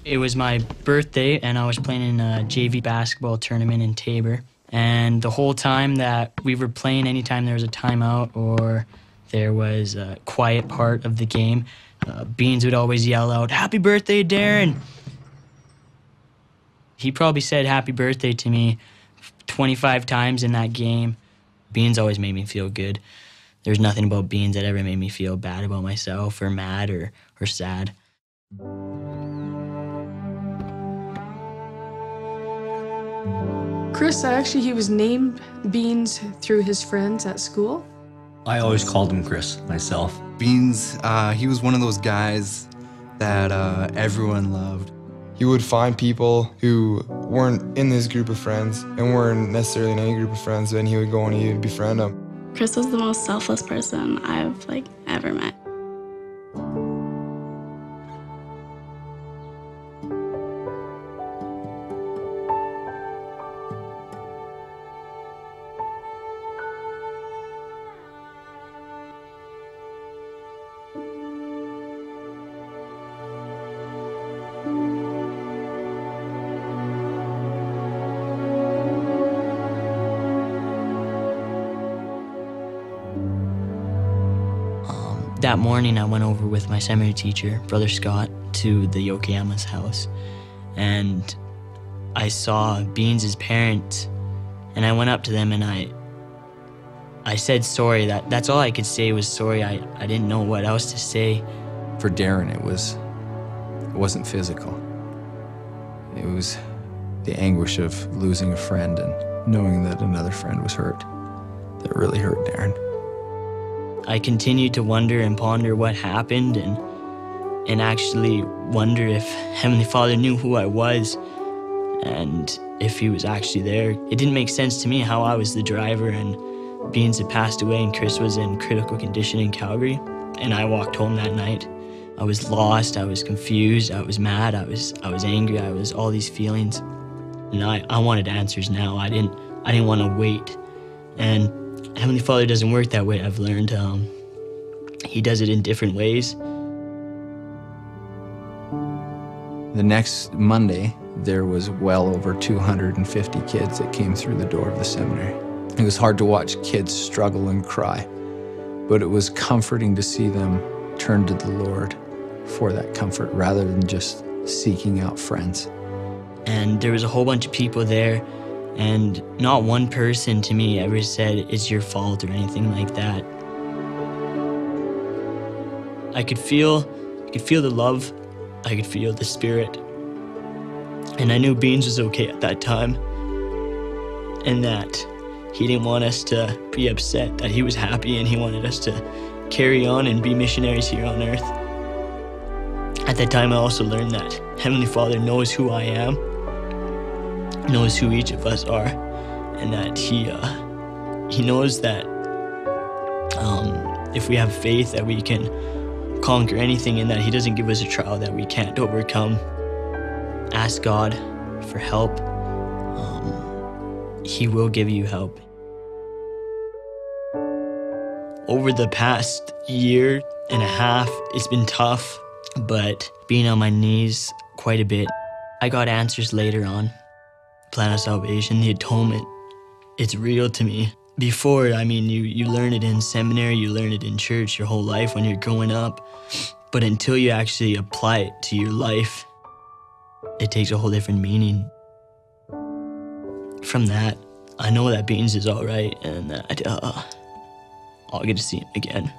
It was my birthday, and I was playing in a JV basketball tournament in Tabor. And the whole time that we were playing, anytime there was a timeout or there was a quiet part of the game, Beans would always yell out, "Happy birthday, Darren!" He probably said happy birthday to me 25 times in that game. Beans always made me feel good. There's nothing about Beans that ever made me feel bad about myself or mad or sad. Chris, actually, he was named Beans through his friends at school. I always called him Chris myself. Beans, he was one of those guys that everyone loved. He would find people who weren't in this group of friends and weren't necessarily in any group of friends, and he would go and he would befriend them. Chris was the most selfless person I've ever met. That morning, I went over with my seminary teacher, Brother Scott, to the Yokoyama's house. And I saw Beans' parents, and I went up to them and I said sorry. That's all I could say was sorry. I didn't know what else to say. For Darren, it wasn't physical. It was the anguish of losing a friend and knowing that another friend was hurt. That really hurt Darren. I continued to wonder and ponder what happened and actually wonder if Heavenly Father knew who I was and if he was actually there. It didn't make sense to me how I was the driver and Beans had passed away and Chris was in critical condition in Calgary, and I walked home that night. I was lost, I was confused, I was mad, I was angry, I was all these feelings. And I wanted answers now. I didn't want to wait. And Heavenly Father doesn't work that way, I've learned. He does it in different ways. The next Monday, there was well over 250 kids that came through the door of the seminary. It was hard to watch kids struggle and cry, but it was comforting to see them turn to the Lord for that comfort rather than just seeking out friends. And there was a whole bunch of people there, and not one person to me ever said it's your fault or anything like that. I could feel the love, I could feel the spirit. And I knew Beans was okay at that time, and that he didn't want us to be upset, that he was happy and he wanted us to carry on and be missionaries here on earth. At that time, I also learned that Heavenly Father knows who I am, knows who each of us are, and that he knows that if we have faith that we can conquer anything, and that he doesn't give us a trial that we can't overcome. Ask God for help. He will give you help. Over the past year and a half, it's been tough, but being on my knees quite a bit. I got answers later on. Plan of salvation, the atonement, it's real to me. Before, you learn it in seminary, you learn it in church your whole life when you're growing up. But until you actually apply it to your life, it takes a whole different meaning. From that, I know that Beans is all right and that I'll get to see him again.